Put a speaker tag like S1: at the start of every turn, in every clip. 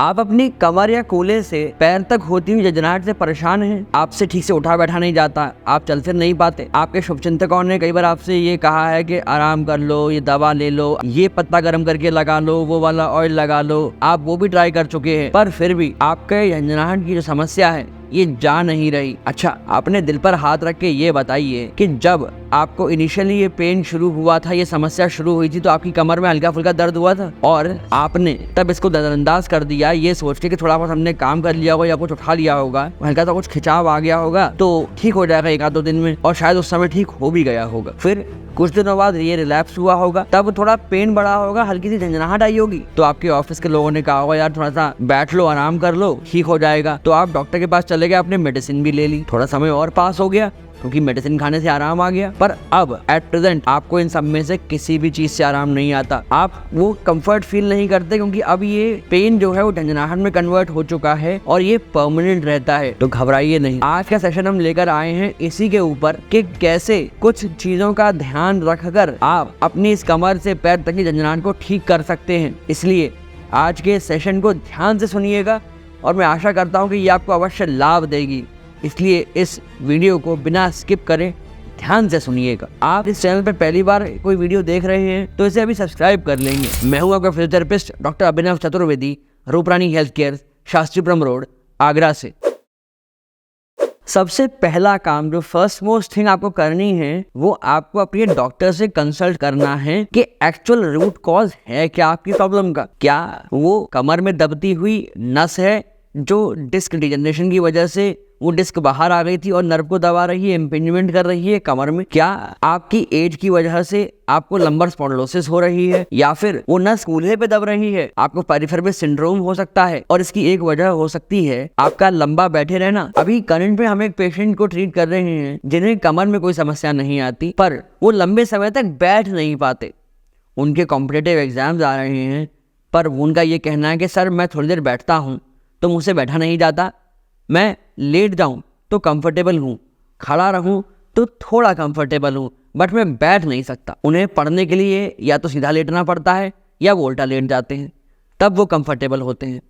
S1: आप अपनी कमर या कूल्हे से पैर तक होती हुई झंझनाहट से परेशान हैं, आपसे ठीक से उठा बैठा नहीं जाता, आप चल फिर नहीं पाते। आपके शुभचिंतकों ने कई बार आपसे ये कहा है कि आराम कर लो, ये दवा ले लो, ये पत्ता गर्म करके लगा लो, वो वाला ऑयल लगा लो, आप वो भी ट्राई कर चुके हैं, पर फिर भी आपके झंझनाहट की जो समस्या है ये जा नहीं रही। अच्छा, अपने दिल पर हाथ रख के ये बताइए कि जब आपको इनिशियली ये पेन शुरू हुआ था, ये समस्या शुरू हुई थी, तो आपकी कमर में हल्का फुल्का दर्द हुआ था और आपने तब इसको नजरअंदाज कर दिया ये सोच के कि थोड़ा बहुत हमने काम कर लिया होगा या कुछ उठा लिया होगा, हल्का सा कुछ खिंचाव आ गया होगा तो ठीक हो जाएगा एक आध दो दिन में, और शायद उस समय ठीक हो भी गया होगा। फिर कुछ दिनों बाद ये रिलैप्स हुआ होगा, तब थोड़ा पेन बढ़ा होगा, हल्की सी झंझनाहट आई होगी, तो आपके ऑफिस के लोगों ने कहा होगा यार थोड़ा सा बैठ लो, आराम कर लो, ठीक हो जाएगा। तो आप डॉक्टर के पास चले गए, आपने मेडिसिन भी ले ली, थोड़ा समय और पास हो गया क्योंकि मेडिसिन खाने से आराम आ गया। पर अब एट प्रेजेंट आपको इन सब में से किसी भी चीज से आराम नहीं आता, आप वो कंफर्ट फील नहीं करते क्योंकि अब ये पेन जो है वो झंझनाहट में कन्वर्ट हो चुका है और ये परमानेंट रहता है। तो घबराइए नहीं, आज का सेशन हम लेकर आए हैं इसी के ऊपर कि कैसे कुछ चीजों का ध्यान रखकर आप अपनी इस कमर से पैर तक की झंझनाहट को ठीक कर सकते हैं। इसलिए आज के सेशन को ध्यान से सुनिएगा और मैं आशा करता हूँ कि ये आपको अवश्य लाभ देगी, इसलिए इस वीडियो को बिना स्किप करें ध्यान से सुनिएगा। आप इस चैनल पर पहली बार कोई वीडियो देख रहे हैं तो इसे अभी सब्सक्राइब कर लेंगे। मैं हूं आपका physiotherapist doctor Abhinav Chaturvedi, Rooprani health care, Shastripuram road, Agra से। सबसे पहला काम जो फर्स्ट मोस्ट थिंग आपको करनी है वो आपको अपने डॉक्टर से कंसल्ट करना है कि एक्चुअल रूट कॉज है क्या आपकी प्रॉब्लम का। क्या वो कमर में दबती हुई नस है जो डिस्क डिजनरेशन की वजह से वो डिस्क बाहर आ गई थी और नर्व को दबा रही है, इम्पिंजमेंट कर रही है कमर में? क्या आपकी एज की वजह से आपको लंबर स्पॉन्डिलोसिस हो रही है, या फिर वो नस कूल्हे पे दब रही है, आपको पेरिफेरल सिंड्रोम हो सकता है। और इसकी एक वजह हो सकती है आपका लंबा बैठे रहना। अभी करंट में हम एक पेशेंट को ट्रीट कर रहे हैं जिन्हें कमर में कोई समस्या नहीं आती, पर वो लंबे समय तक बैठ नहीं पाते। उनके कॉम्पिटिटिव एग्जाम्स आ रहे हैं, पर उनका ये कहना है कि सर मैं थोड़ी देर बैठता हूँ तो मुझसे बैठा नहीं जाता, मैं लेट जाऊं तो कंफर्टेबल हूं, खड़ा रहूं तो थोड़ा कंफर्टेबल हूं, बट मैं बैठ नहीं सकता। उन्हें पढ़ने के लिए या तो सीधा लेटना पड़ता है या वो उल्टा लेट जाते हैं, तब वो कंफर्टेबल होते हैं।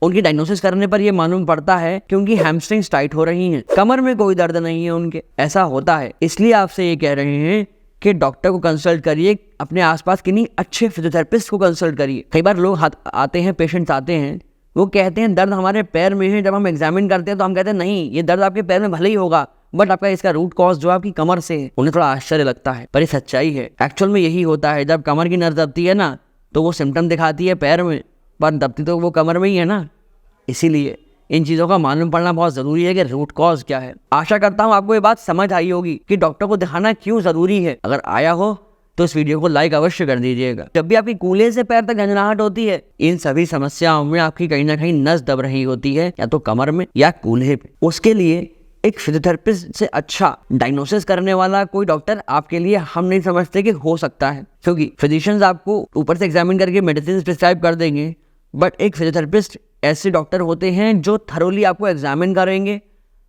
S1: उनकी डायग्नोसिस करने पर ये मालूम पड़ता है कि उनकी हैमस्ट्रिंग्स टाइट हो रही हैं, कमर में कोई दर्द नहीं है उनके। ऐसा होता है, इसलिए आपसे ये कह रहे हैं कि डॉक्टर को कंसल्ट करिए, अपने आसपास किन्हीं अच्छे फिजियोथेरेपिस्ट को कंसल्ट करिए। कई बार लोग आते हैं, पेशेंट्स आते हैं, वो कहते हैं दर्द हमारे पैर में है। जब हम एग्जामिन करते हैं तो हम कहते हैं नहीं, ये दर्द आपके पैर में भले ही होगा, बट आपका इसका रूट कॉज जो आपकी कमर से है। उन्हें थोड़ा आश्चर्य लगता है, पर ये सच्चाई है। एक्चुअल में यही होता है, जब कमर की नर्व दबती है ना तो वो सिम्टम दिखाती है पैर में, पर दबती तो वो कमर में ही है ना। इसीलिए इन चीज़ों का मालूम पड़ना बहुत ज़रूरी है कि रूट कॉज क्या है। आशा करता हूँ आपको ये बात समझ आई होगी कि डॉक्टर को दिखाना क्यों ज़रूरी है। अगर आया हो तो इस वीडियो को लाइक अवश्य कर दीजिएगा। जब भी आपकी कूल्हे से पैर तक झंझनाहट होती है, इन सभी समस्याओं में आपकी कहीं ना कहीं नस दब रही होती है, या तो कमर में या कूल्हे पे। उसके लिए एक फिजियोथेरेपिस्ट से अच्छा डायग्नोसिस करने वाला कोई डॉक्टर आपके लिए हम नहीं समझते कि हो सकता है, क्योंकि फिजिशियंस आपको ऊपर से एग्जामिन करके मेडिसिन प्रिस्क्राइब कर देंगे, बट एक फिजियोथेरेपिस्ट ऐसे डॉक्टर होते हैं जो थरोली आपको एग्जामिन करेंगे,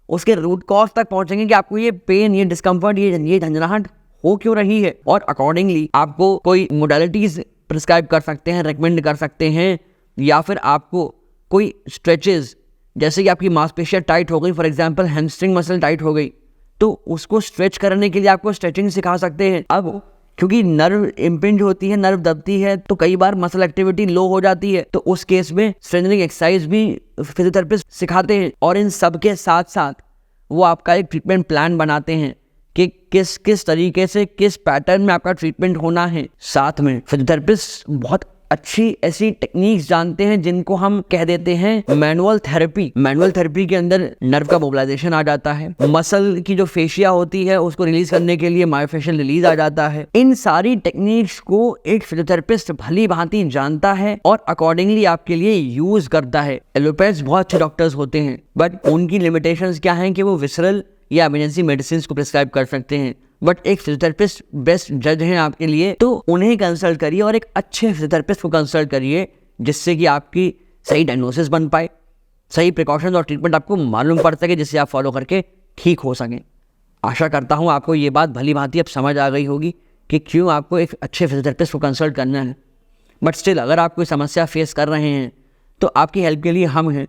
S1: उसके रूट कॉज तक पहुंचेंगे कि आपको ये पेन, ये डिस्कम्फर्ट, ये झंझनाहट हो क्यों रही है, और अकॉर्डिंगली आपको कोई मोडालिटीज प्रिस्क्राइब कर सकते हैं, रेकमेंड कर सकते हैं, या फिर आपको कोई स्ट्रेचेस, जैसे कि आपकी मांसपेशियां टाइट हो गई, for example hamstring muscle tight हो गई, तो उसको स्ट्रेच करने के लिए आपको स्ट्रेचिंग सिखा सकते हैं। अब क्योंकि नर्व इम्पिंज होती है, नर्व दबती है, तो कई बार मसल एक्टिविटी लो हो जाती है, तो उस केस में स्ट्रेंथनिंग एक्सरसाइज भी फिजियोथेरेपिस्ट सिखाते हैं। और इन सब के साथ साथ वो आपका एक ट्रीटमेंट प्लान बनाते हैं कि किस किस तरीके से, किस पैटर्न में आपका ट्रीटमेंट होना है। साथ में फिजियोथेरेपिस्ट बहुत अच्छी ऐसी टेक्निक्स जानते हैं जिनको हम कह देते हैं मैनुअल थेरेपी। मैनुअल थेरेपी के अंदर नर्व का मोबिलाइजेशन आ जाता है, मसल की जो फेशिया होती है उसको रिलीज करने के लिए मायोफेशियल रिलीज आ जाता है। इन सारी टेक्निक्स को एक फिजियोथेरेपिस्ट भली भांति जानता है और अकॉर्डिंगली आपके लिए यूज करता है। एलोपैथ्स बहुत अच्छे डॉक्टर्स होते हैं, बट उनकी लिमिटेशंस क्या हैं कि वो विसरल या इमरजेंसी मेडिसिन को प्रिस्क्राइब कर सकते हैं, बट एक फिजियोथेरेपिस्ट बेस्ट जज हैं आपके लिए, तो उन्हें कंसल्ट करिए और एक अच्छे फिजियोथेरेपिस्ट को कंसल्ट करिए, जिससे कि आपकी सही डायग्नोसिस बन पाए, सही प्रिकॉशंस और ट्रीटमेंट आपको मालूम पड़ सके, जिससे आप फॉलो करके ठीक हो सकें। आशा करता हूँ आपको ये बात भली भांति अब समझ आ गई होगी कि क्यों आपको एक अच्छे फिजियोथेरेपिस्ट को कंसल्ट करना है। बट स्टिल अगर आप कोई समस्या फेस कर रहे हैं तो आपकी हेल्प के लिए हम हैं।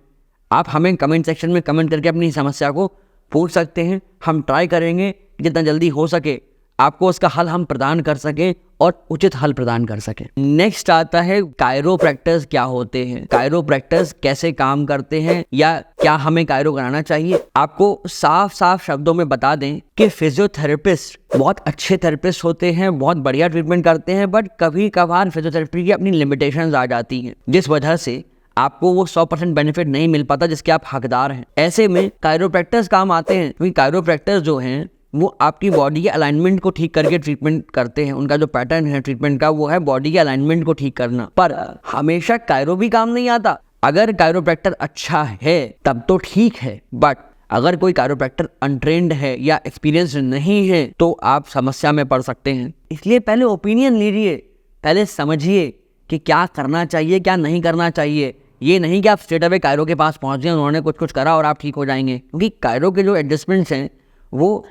S1: आप हमें कमेंट सेक्शन में कमेंट करके अपनी समस्या को पूछ सकते हैं। हम ट्राई करेंगे जितना जल्दी हो सके आपको उसका हल हम प्रदान कर सकें और उचित हल प्रदान कर सकें। नेक्स्ट आता है कायरोप्रैक्टर्स क्या होते हैं, कायरोप्रैक्टर्स कैसे काम करते हैं या क्या हमें कायरो कराना चाहिए। आपको साफ साफ शब्दों में बता दें कि फिजियोथेरेपिस्ट बहुत अच्छे थेरेपिस्ट होते हैं, बहुत बढ़िया ट्रीटमेंट करते हैं, बट कभी कभार फिजियोथेरेपी की अपनी लिमिटेशंस आ जाती हैं, जिस वजह से आपको वो 100% बेनिफिट नहीं मिल पाता जिसके आप हकदार हैं। ऐसे में कायरोप्रैक्टर्स काम आते हैं, क्योंकि कायरोप्रैक्टर्स जो हैं वो आपकी बॉडी के अलाइनमेंट को ठीक करके ट्रीटमेंट करते हैं। उनका जो पैटर्न है ट्रीटमेंट का वो है बॉडी के अलाइनमेंट को ठीक करना। पर हमेशा कायरो भी काम नहीं आता। अगर कायरोप्रैक्टर अच्छा है तब तो ठीक है, बट अगर कोई कायरोप्रैक्टर अनट्रेंड है या एक्सपीरियंस नहीं है तो आप समस्या में पड़ सकते हैं। इसलिए पहले ओपिनियन लीजिए, पहले समझिए कि क्या करना चाहिए क्या नहीं करना चाहिए। ये नहीं कि आप स्ट्रेट अवे कायरो के पास पहुंच गए, उन्होंने कुछ करा और आप ठीक हो जाएंगे, क्योंकि कायरो के जो एडजस्टमेंट्स हैं वो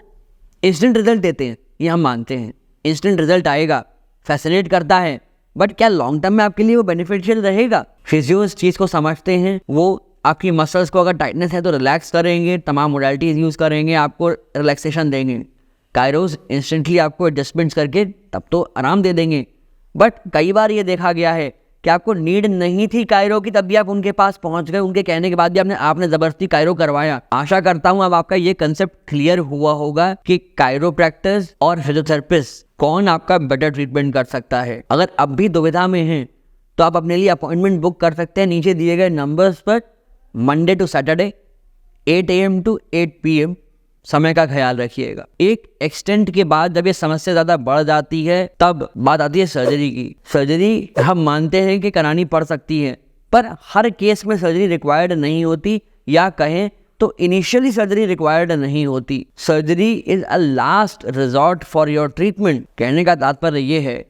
S1: इंस्टेंट रिजल्ट देते हैं, ये हम मानते हैं। इंस्टेंट रिजल्ट आएगा, फैसिनेट करता है, बट क्या लॉन्ग टर्म में आपके लिए वो बेनिफिशियल रहेगा। फिजियो इस चीज़ को समझते हैं, वो आपकी मसल्स को अगर टाइटनेस है तो रिलैक्स करेंगे, तमाम मोडालिटीज़ यूज़ करेंगे, आपको रिलैक्सेशन देंगे। कायरोज इंस्टेंटली आपको एडजस्टमेंट्स करके तब तो आराम दे देंगे। बट कई बार ये देखा गया है कि आपको नीड नहीं थी कायरो की, तब भी आप उनके पास पहुंच गए, उनके कहने के बाद भी आपने जबरदस्ती कायरो करवाया। आशा करता हूं अब आपका ये कंसेप्ट क्लियर हुआ होगा कि कायरोप्रैक्टर्स और फिजियोथेरेपिस्ट कौन आपका बेटर ट्रीटमेंट कर सकता है। अगर अब भी दुविधा में हैं तो आप अपने लिए अपॉइंटमेंट बुक कर सकते हैं नीचे दिए गए नंबर्स पर। Monday to Saturday 8 AM to 8 PM समय का ख्याल रखिएगा। एक एक्सटेंट के बाद जब ये समस्या ज़्यादा बढ़ जाती है तब बात आती है सर्जरी की। सर्जरी हम मानते हैं कि करानी पड़ सकती है, पर हर केस में सर्जरी रिक्वायर्ड नहीं होती, या कहें तो इनिशियली सर्जरी रिक्वायर्ड नहीं होती। Surgery is a last resort for your treatment. कहने का तात्पर्य ये है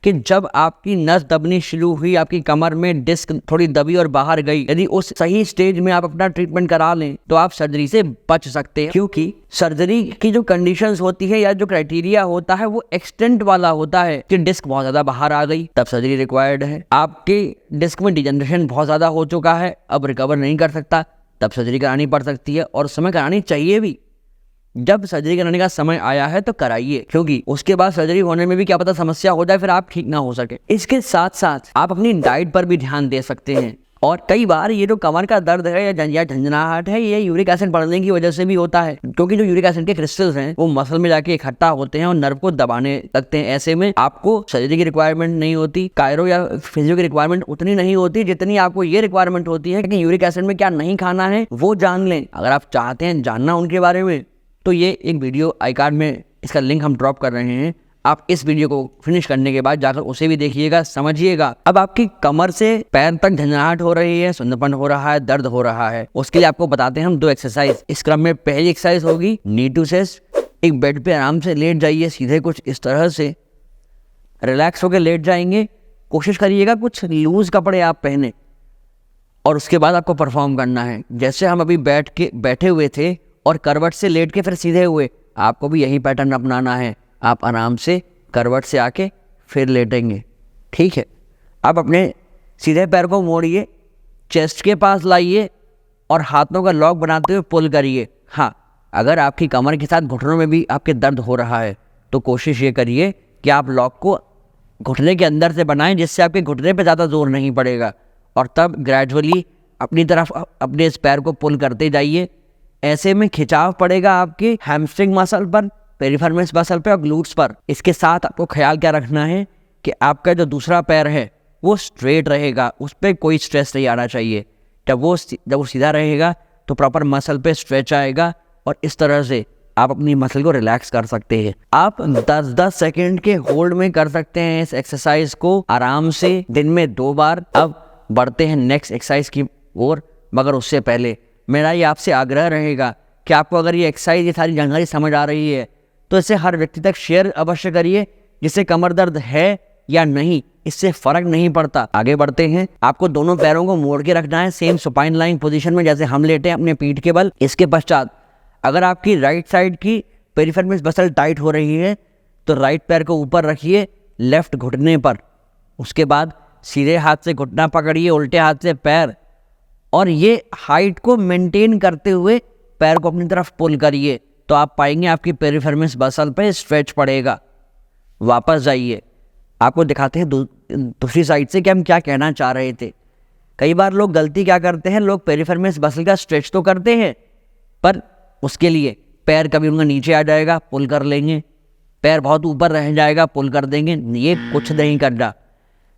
S1: कि जब आपकी नस दबनी शुरू हुई, आपकी कमर में डिस्क थोड़ी दबी और बाहर गई, यदि उस सही स्टेज में आप अपना ट्रीटमेंट करा लें तो आप सर्जरी से बच सकते हैं। क्योंकि सर्जरी की जो कंडीशंस होती है या जो क्राइटेरिया होता है वो एक्सटेंट वाला होता है कि डिस्क बहुत ज़्यादा बाहर आ गई तब सर्जरी रिक्वायर्ड है। आपके डिस्क में डिजनरेशन बहुत ज़्यादा हो चुका है, अब रिकवर नहीं कर सकता, तब सर्जरी करानी पड़ सकती है, और समय करानी चाहिए भी। जब सर्जरी कराने का समय आया है तो कराइए, क्योंकि उसके बाद सर्जरी होने में भी क्या पता समस्या हो जाए, फिर आप ठीक ना हो सके। इसके साथ साथ आप अपनी डाइट पर भी ध्यान दे सकते हैं। और कई बार ये जो कमर का दर्द है या झंझनाहट है, ये यूरिक एसिड बढ़ने की वजह से भी होता है, क्योंकि जो यूरिक एसिड के क्रिस्टल्स हैं वो मसल में जाके इकट्ठा होते हैं और नर्व को दबाने लगते हैं। ऐसे में आपको सर्जरी की रिक्वायरमेंट नहीं होती, कायरो या फिजियो की रिक्वायरमेंट उतनी नहीं होती जितनी आपको ये रिक्वायरमेंट होती है कि यूरिक एसिड में क्या नहीं खाना है वो जान लें। अगर आप चाहते हैं जानना उनके बारे में तो ये एक वीडियो आई कार्ड में इसका लिंक हम ड्रॉप कर रहे हैं, आप इस वीडियो को फिनिश करने के बाद जाकर उसे भी देखिएगा, समझिएगा। अब आपकी कमर से पैर तक झंझनाहट हो रही है, सुन्नपन हो रहा है, दर्द हो रहा है, उसके लिए आपको बताते हैं हम 2 एक्सरसाइज। इस क्रम में पहली एक्सरसाइज होगी नी टू चेस्ट। एक बेड पे आराम से लेट जाइए, सीधे कुछ इस तरह से रिलैक्स होकर लेट जाएंगे। कोशिश करिएगा कुछ लूज कपड़े आप पहने, और उसके बाद आपको परफॉर्म करना है जैसे हम अभी बैठे हुए थे और करवट से लेट के फिर सीधे हुए, आपको भी यही पैटर्न अपनाना है। आप आराम से करवट से आके फिर लेटेंगे, ठीक है। आप अपने सीधे पैर को मोड़िए, चेस्ट के पास लाइए और हाथों का लॉक बनाते हुए पुल करिए। हाँ, अगर आपकी कमर के साथ घुटनों में भी आपके दर्द हो रहा है तो कोशिश ये करिए कि आप लॉक को घुटने के अंदर से बनाएं, जिससे आपके घुटने पे ज़्यादा जोर नहीं पड़ेगा, और तब ग्रेजुअली अपनी तरफ अपने इस पैर को पुल करते जाइए। ऐसे में खिंचाव पड़ेगा आपके हैमस्ट्रिंग मसल पर, पेरिफेरमस मसल पर और ग्लूट्स पर। इसके साथ आपको ख्याल क्या रखना है कि आपका जो दूसरा पैर है वो स्ट्रेट रहेगा, उस पर कोई स्ट्रेस नहीं आना चाहिए। जब वो सीधा रहेगा तो प्रॉपर मसल पे स्ट्रेच आएगा, और इस तरह से आप अपनी मसल को रिलैक्स कर सकते हैं। आप 10-10 सेकेंड के होल्ड में कर सकते हैं इस एक्सरसाइज को आराम से, दिन में 2 बार। अब बढ़ते हैं नेक्स्ट एक्सरसाइज की ओर, मगर उससे पहले मेरा ये आपसे आग्रह रहेगा कि आपको अगर ये एक्सरसाइज, ये सारी जानकारी समझ आ रही है तो इसे हर व्यक्ति तक शेयर अवश्य करिए जिससे कमर दर्द है या नहीं इससे फर्क नहीं पड़ता। आगे बढ़ते हैं। आपको दोनों पैरों को मोड़ के रखना है सेम सुपाइन लाइन पोजीशन में, जैसे हम लेटे हैं अपने पीठ के बल। इसके पश्चात अगर आपकी राइट साइड की पेरिफेरमस मसल टाइट हो रही है तो राइट पैर को ऊपर रखिए लेफ्ट घुटने पर। उसके बाद सीधे हाथ से घुटना पकड़िए, उल्टे हाथ से पैर, और ये हाइट को मेंटेन करते हुए पैर को अपनी तरफ पुल करिए, तो आप पाएंगे आपकी पेरिफेरमिस मसल पे स्ट्रेच पड़ेगा। वापस जाइए, आपको दिखाते हैं दूसरी साइड से कि हम क्या कहना चाह रहे थे। कई बार लोग गलती क्या करते हैं, लोग पेरिफेरमिस मसल का स्ट्रेच तो करते हैं, पर उसके लिए पैर कभी उनका नीचे आ जाएगा, पुल कर लेंगे, पैर बहुत ऊपर रह जाएगा, पुल कर देंगे। ये कुछ नहीं करना।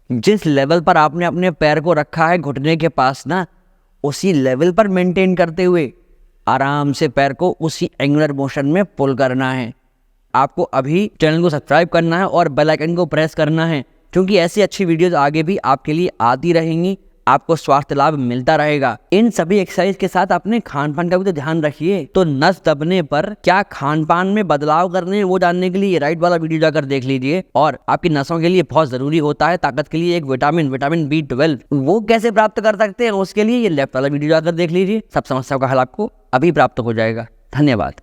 S1: जिस लेवल पर आपने अपने पैर को रखा है घुटने के पास ना, उसी लेवल पर मेंटेन करते हुए आराम से पैर को उसी एंगुलर मोशन में पुल करना है। आपको अभी चैनल को सब्सक्राइब करना है और बेल आइकन को प्रेस करना है, क्योंकि ऐसी अच्छी वीडियोस आगे भी आपके लिए आती रहेंगी, आपको स्वास्थ्य लाभ मिलता रहेगा। इन सभी एक्सरसाइज के साथ अपने खान पान का भी तो ध्यान रखिए। तो नस दबने पर क्या खान पान में बदलाव करने हैं, वो जानने के लिए राइट वाला वीडियो जाकर देख लीजिए। और आपकी नसों के लिए बहुत जरूरी होता है ताकत के लिए एक विटामिन B12, वो कैसे प्राप्त कर सकते हैं उसके लिए ये लेफ्ट वाला वीडियो जाकर देख लीजिए। सब समस्याओं का हल आपको अभी प्राप्त हो जाएगा। धन्यवाद।